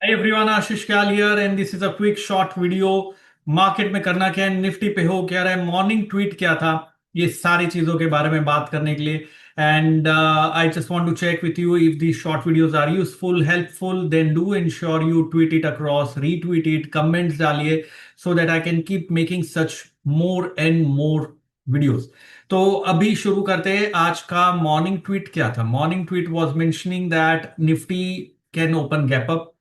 Hi everyone, Ashish Kyal here and this is a quick short video. Market में करना क्या है, Nifty पे हो क्या रहा है, मॉर्निंग ट्वीट क्या था, ये सारी चीजों के बारे में बात करने के लिए. And I just want to check with you if the short videos are useful helpful, then do ensure you tweet it across, retweet it, comments डालिए so that I can keep making such more and more videos. तो अभी शुरू करते हैं. आज का morning tweet क्या था. Morning tweet was mentioning that Nifty can open gap up.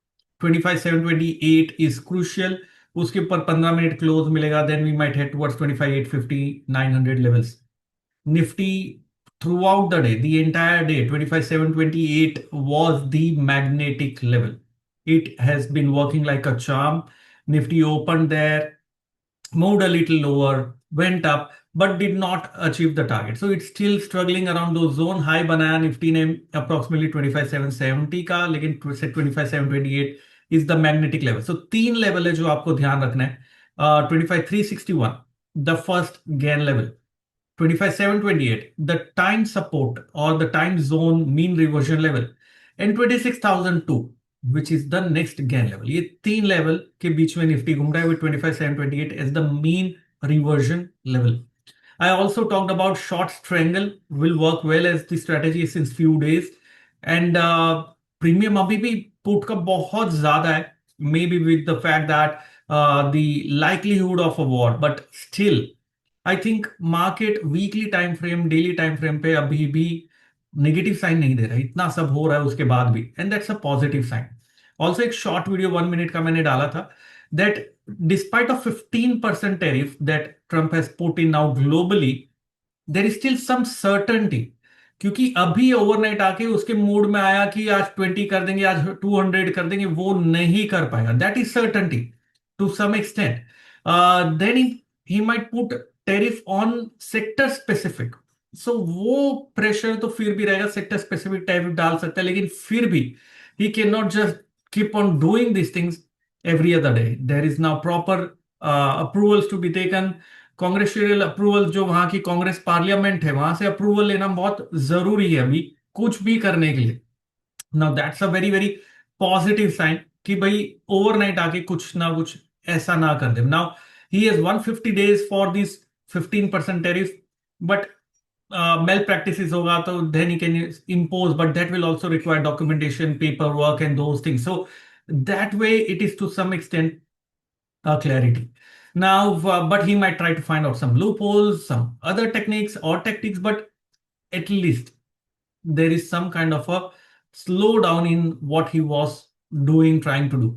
25,728 is crucial. उसके ऊपर 15 मिनट क्लोज मिलेगा, then we might head towards 25,850 900 levels. Nifty throughout the day, the entire day, 25,728 was the magnetic level. It has been working like a charm. Nifty opened there, moved a little lower, went up, but did not achieve the target. So it's still struggling around those zone. High बनाया Nifty ने approximately 25,770 का, लेकिन 25,728 is the magnetic level. So तीन level है जो आपको ध्यान रखना है. 25,361 the first gain level, 25,728 the time support or the time zone mean reversion level, and 26,002 which is the next gain level. ये तीन लेवल के बीच में निफ्टी घूम रहा है with 25,728 as the mean reversion level. I also talked about short triangle will work well as the strategy since few days, and premium अभी भी put का बहुत ज्यादा है, maybe with the fact that the likelihood of a war, but still I think market weekly time frame, daily time frame पे अभी भी negative sign नहीं दे रहा है. इतना सब हो रहा है उसके बाद भी, and that's a positive sign. Also एक शॉर्ट वीडियो 1 मिनट का मैंने डाला था that despite of 15% tariff that Trump has put in now globally, there is still some certainty. क्योंकि अभी ओवरनाइट आके उसके मूड में आया कि आज 20 कर देंगे, आज 200 कर देंगे, वो नहीं कर पाएगा. That is certainty to some extent. Then he might put tariff on sector specific. So वो प्रेशर तो फिर भी रहेगा, सेक्टर स्पेसिफिक टैरिफ डाल सकता है, लेकिन फिर भी he can not just keep on doing this things every other day. There is now proper approvals to be taken. Congressional approval, जो वहां की कांग्रेस पार्लियामेंट है वहां से अप्रूवल लेना बहुत जरूरी है अभी कुछ भी करने के लिए. Now that's a very very positive sign कि भाई ओवरनाइट आके कुछ ना कुछ ऐसा ना कर दे. Now he has 150 days for this 15% tariff, but malpractice होगा तो then he can impose, but that will also require documentation, paper work and those things. So that way it is to some extent clarity. Now, but he might try to find out some loopholes, some other techniques or tactics, but at least there is some kind of a slowdown in what he was doing, trying to do.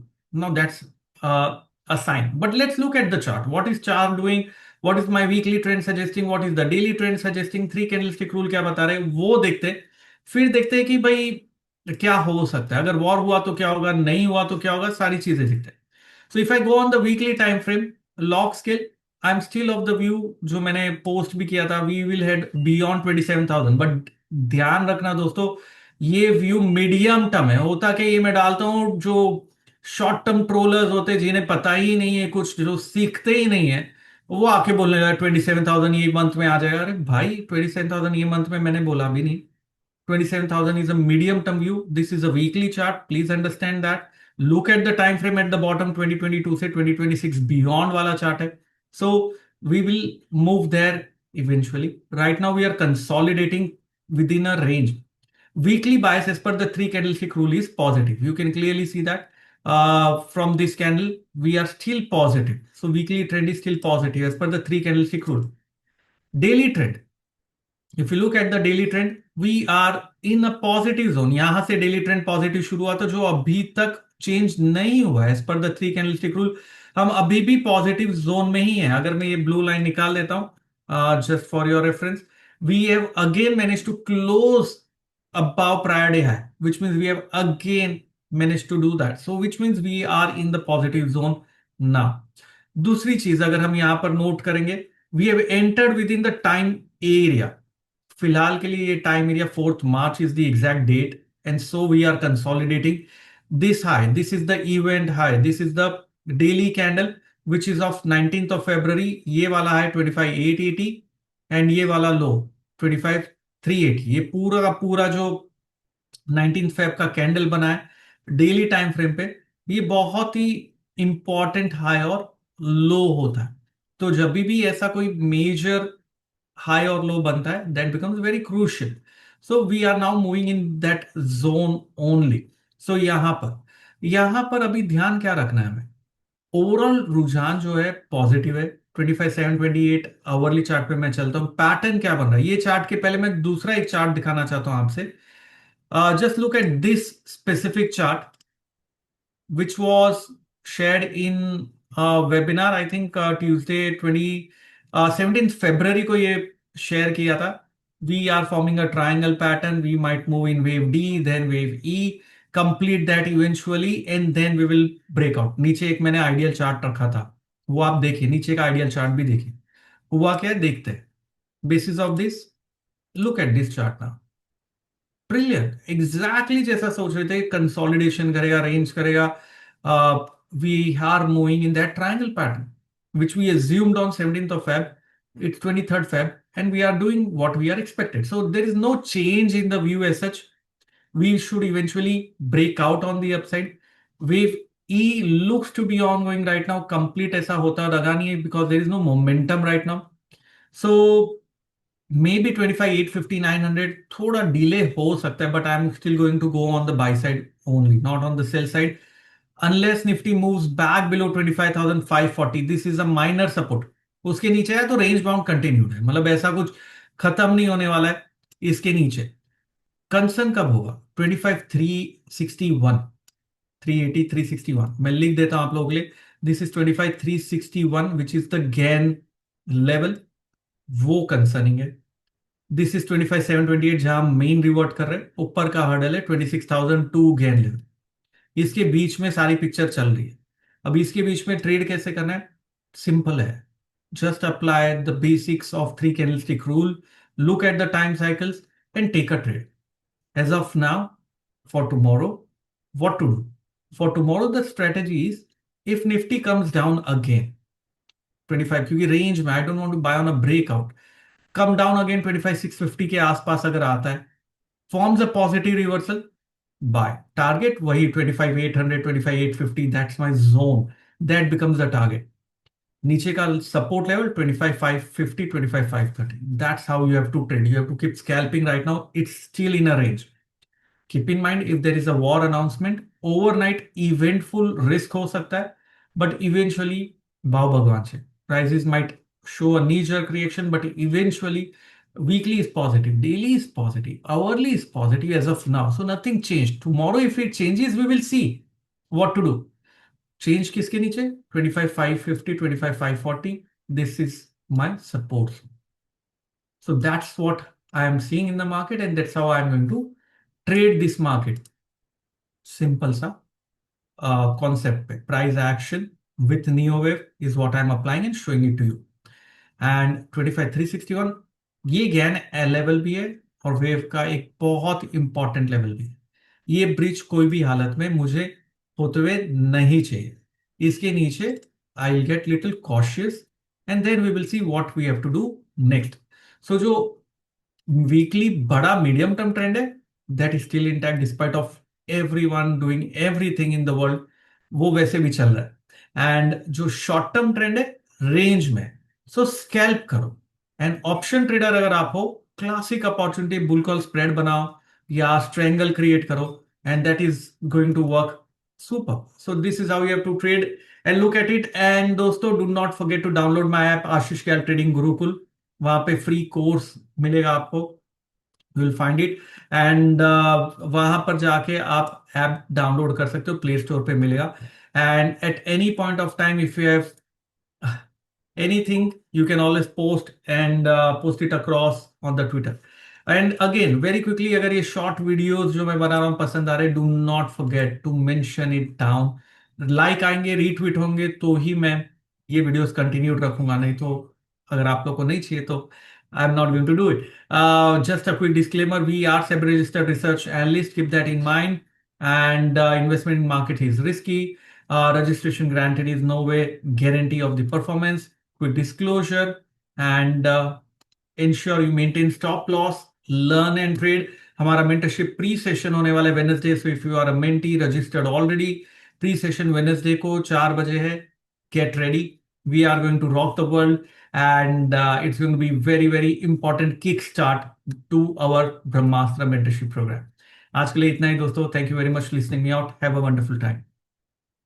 Now, that's a sign. But let's look at the chart. What is chart doing? What is my weekly trend suggesting? What is the daily trend suggesting? Three candlestick rule क्या बता रहे हैं वो देखते हैं. फिर देखते हैं कि भाई क्या हो सकता है, अगर वॉर हुआ तो क्या होगा, नहीं हुआ तो क्या होगा, सारी चीजें देखते हैं. So if I go on the weekly time frame, log scale, I'm still of the view जो मैंने पोस्ट भी किया था, we will head beyond 27,000. But ध्यान रखना दोस्तों, ये व्यू मीडियम टर्म है. होता क्या, ये मैं डालता हूं जो शॉर्ट टर्म ट्रोलर्स होते हैं जिन्हें पता ही नहीं है कुछ, जो सीखते ही नहीं है, वो आके बोलने लगा 27,000 ये मंथ में आ जाएगा. अरे भाई 27,000 ये मंथ में मैंने बोला भी नहीं. 27,000 is a medium term view. This is a weekly chart. Please understand that. Look at the time frame at the bottom. 2022 से 2026 beyond वाला chart है. So we will move there eventually. Right now we are consolidating within a range. Weekly bias as per the three candlestick rule is positive. You can clearly see that from this candle we are still positive. So weekly trend is still positive as per the three candlestick rule. Daily trend. If you look at the daily trend, we are in a positive zone. यहां से daily trend positive शुरू हुआ, तो जो अभी तक change नहीं हुआ है as per the three candlestick rule, हम अभी भी पॉजिटिव जोन में ही हैं. अगर मैं ये ब्लू लाइन निकाल देता हूं just for your reference, we have again manage to close above prior day high, which means we have again managed to do that. So which means we are in the positive zone now. दूसरी चीज अगर हम यहां पर note करेंगे, we have entered within the time area. फिलहाल के लिए ये time area 4th March is the exact date, and so we are consolidating this high. This is the event high, this is the daily candle which is of 19th of February. ये वाला है 25,880 and ये वाला लो 25,380. ये पूरा का पूरा जो 19th Feb का कैंडल बना है डेली टाइम फ्रेम पे, ये बहुत ही इंपॉर्टेंट हाई और लो होता है। तो जब भी ऐसा कोई मेजर हाई और लो बनता है, that becomes very crucial. So we are now moving in that zone only. So यहां पर अभी ध्यान क्या रखना है हमें? ओवरऑल रुझान जो है पॉजिटिव है। 25,728 चार्ट पे मैं चलता हूं। पैटर्न क्या बन रहा है ये चार्ट के पहले मैं दूसरा एक चार्ट दिखाना चाहता हूं आपसे। Just look at this specific chart which was shared in a webinar, I think Tuesday 17th February को ये शेयर किया था। We are forming a triangle pattern. We might move in wave D, then wave E, complete that eventually, and then we will break out. नीचे एक मैंने ideal chart रखा था, वो आप देखिए, नीचे का आइडियल चार्ट भी देखिए। हुआ क्या है देखते हैं। Basis of this, look at this chart now. Brilliant, exactly जैसा सोच रहे थे, कंसोलिडेशन करेगा, रेंज करेगा। We are moving in that triangle pattern which we assumed on 17th of Feb. It's 23rd Feb, and we are doing what we are expected. So there is no change in the view as such. We should eventually break out on the upside. Wave E looks to be ongoing right now. Complete ऐसा होता लगा नहीं है because there is no momentum right now. So may be 25,850, 900 थोड़ा delay हो सकता है, but I am still going to go on the buy side only, not on the sell side, unless Nifty moves back below 25,540। This is a minor support. उसके नीचे है तो range bound continued है, मतलब ऐसा कुछ खत्म नहीं होने वाला है इसके नीचे। कंसर्न कब होगा? 25,361, 380, 361 मैं लिख देता हूं आप लोगों के लिए। This is 25,361 which is the gain level, वो कंसर्निंग है। दिस इज 25,728 जहां मेन रिवर्ट कर रहे हैं। ऊपर का हर्डल है 26,002 गेन लेवल। इसके बीच में सारी पिक्चर चल रही है। अब इसके बीच में ट्रेड कैसे करना है? सिंपल है, just apply the basics of three candlestick rule, look at the time cycles and take a trade. As of now, for tomorrow, what to do? For tomorrow the strategy is, if Nifty comes down again 25, क्योंकि range में I don't want to buy on a breakout, come down again 25,650 के आसपास अगर आता है, forms a positive reversal, buy. Target वही 25,800, 25,850, that's my zone, that becomes the target. नीचे का support level 25,550, 25,530, that's how you have to trade. You have to keep scalping right now, it's still in a range. Keep in mind, if there is a war announcement, overnight eventful risk हो सकता है, but eventually भाव भगवान से prices might show a knee-jerk reaction, but eventually weekly is positive, daily is positive, hourly is positive as of now. So nothing changed. Tomorrow, if it changes, we will see what to do. Change किसके नीचे? 25,550, 25,540. This is my support. So that's what I am seeing in the market, and that's how I am going to trade this market. Simple सा concept पे price action with NeoWave is what I am applying and showing it to you. And 25,361 ये gain level भी है और wave का एक बहुत important level भी है। ये ब्रिज कोई भी हालत में मुझे होते हुए नहीं चाहिए। इसके नीचे I will get little cautious, and then we will see what we have to do next. So जो वीकली बड़ा मीडियम टर्म ट्रेंड है, that is still intact despite of everyone doing everything in the world, वो वैसे भी चल रहा है। And जो शॉर्ट टर्म ट्रेंड है रेंज में, सो स्कैल्प करो। एंड ऑप्शन ट्रेडर अगर आप हो, classic opportunity bull call spread बनाओ या स्ट्रेंगल क्रिएट करो, and that is going to work super. So this is how you have to trade and look at it. And दोस्तों, do not forget to download my app Ashish Kyal trading Gurukul. वहां पे free course मिलेगा आपको, you will find it. And वहां पर जाके आप app download कर सकते हो, प्ले स्टोर पे मिलेगा। And at any point of time if you have anything, you can always post and post it across on the Twitter. And again, very quickly, अगर ये short videos जो मैं बना रहा हूँ पसंद आ रहे, do not forget to mention it down. Like आएंगे, रीट्वीट होंगे तो ही मैं ये वीडियोस कंटिन्यू रखूंगा, नहीं तो अगर आप लोग को नहीं चाहिए तो I am not going to do it. Just a quick disclaimer, we are SEBI registered research analyst, keep that in mind. And investment in market is risky, registration granted is no way guarantee of the performance. Quick disclosure, and ensure you maintain stop loss, learn and trade. हमारा mentorship pre session होने वाला है Wednesday, so if you are a mentee registered already, pre session Wednesday को 4 बजे है। Get ready, we are going to rock the world and it's going to be very very important kick start to our Brahmastra mentorship program. आज के लिए इतना ही दोस्तों, thank you very much listening me out, have a wonderful time.